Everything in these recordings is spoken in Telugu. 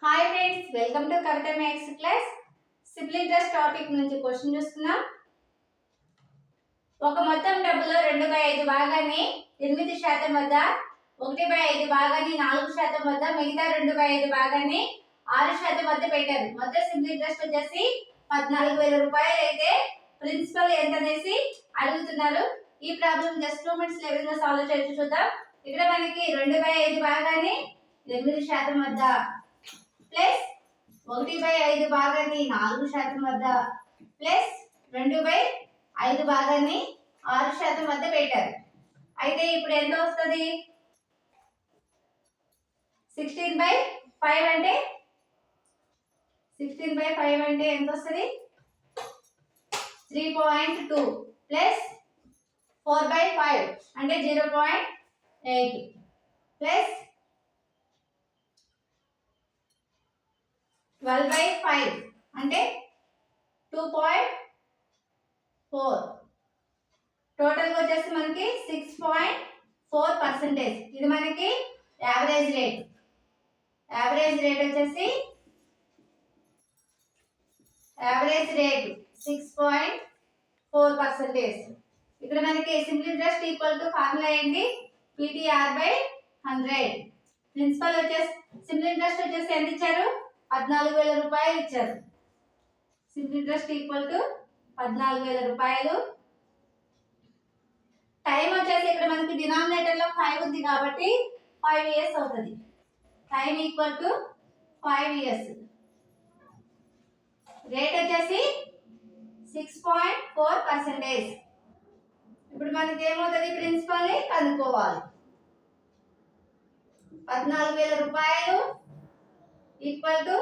Hi friends, welcome to Kavitha maths class. Simple interest topic నుంచి క్వశ్చన్ చూస్తున్నాం. ఒక మొత్తం డబ్బులో 2/5 భాగాన్ని 8% వద్ద, 1/5 భాగాన్ని 4% వద్ద, మిగతా 2/5 భాగాన్ని 6% వద్ద పెట్టారు. మొత్తం సింపుల్ ఇంట్రెస్ట్ వచ్చేసి 14,000 రూపాయలు అయితే ప్రిన్సిపల్ ఎంత అనేసి అడుగుతున్నారు. ఈ ప్రాబ్లం జస్ట్ 2 మినిట్స్ ఏ విధంగా సాల్వ్ చేయొచ్చు చూద్దాం. ఇక్కడ మనకి 2/5 భాగాన్ని 8% వద్ద ప్లస్ 1/5 భాగాన్ని 4% వద్ద ప్లస్ 2/5 భాగాన్ని 6% వద్ద పెట్టారు. అయితే ఇప్పుడు ఎంత వస్తుంది? 16/5 అంటే 16/5 అంటే ఎంత వస్తుంది? 3.2 ప్లస్ 4/5 అంటే 0.8 ప్లస్ 12/5 అంటే 2.4. టోటల్ వచ్చేసి మనకి 6.4%. ఇది మనకి యావరేజ్ రేట్. యావరేజ్ రేట్ వచ్చేసి 6.4%. ఇక్కడ మనకి simple interest equal to formula ఏంటి? PTR/100. ప్రిన్సిపల్ వచ్చేసి సింపుల్ ఇంట్రెస్ట్ వచ్చేసి ఎంత ఇచ్చారు? 14,000 రూపాయలు ఇచ్చారు. సింపుల్ ఇంట్రెస్ట్ ఈక్వల్ టు 14,000 రూపాయలు. టైం వచ్చేసి ఇక్కడ మనకి డినామినేటర్ లో 5 ఉంది కాబట్టి 5 ఇయర్స్ అవుతుంది. Time equal to 5 years. Rate వచ్చేసి 6.4%. ఇప్పుడు మనకి ఏమవుతుంది? ప్రిన్సిపల్ ని కనుక్కోవాలి. 14,000 రూపాయలు equal to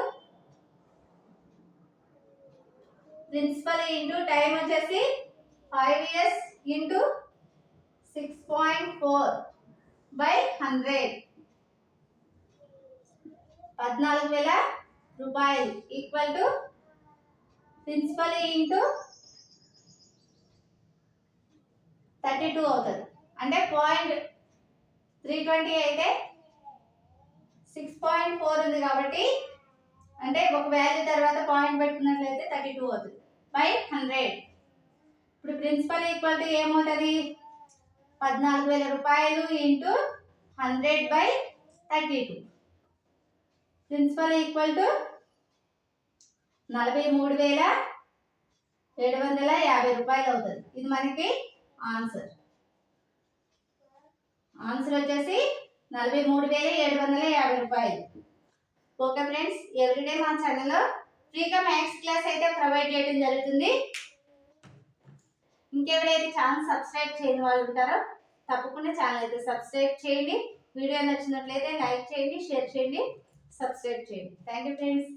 principal into time వచ్చేసి 5 ఇయర్స్ ఇంటూ 6.4/100. 14,000 రూపాయలు ఈక్వల్ టు ప్రిన్సిపల్ ఇంటూ 32 అవుతుంది. అంటే 0.320 అయితే 6.4 ఉంది కాబట్టి అంటే ఒక వాల్యూ తర్వాత పాయింట్ పెట్టుకున్నట్లయితే 32 అవుతుంది బై 100. ఇప్పుడు ప్రిన్సిపల్ ఈక్వల్ టు ఏమవుతుంది? 14,000 రూపాయలు ఇంటూ 100/32. ప్రిన్సిపల్ ఈక్వల్ టు 43,750 రూపాయలు అవుతుంది. ఇది మనకి ఆన్సర్. ఆన్సర్ వచ్చేసి 43,750 రూపాయలు. ఓకే ఫ్రెండ్స్, ఎవ్రీడే మా ఛానల్లో ఫ్రీగా మ్యాథ్స్ క్లాస్ అయితే ప్రొవైడ్ చేయడం జరుగుతుంది. ఇంకెవరైతే ఛానల్ సబ్స్క్రైబ్ చేయని వాళ్ళు ఉంటారో తప్పకుండా ఛానల్ అయితే సబ్స్క్రైబ్ చేయండి. వీడియో నచ్చినట్లయితే లైక్ చేయండి, షేర్ చేయండి, సబ్స్క్రైబ్ చేయండి. Thank you friends.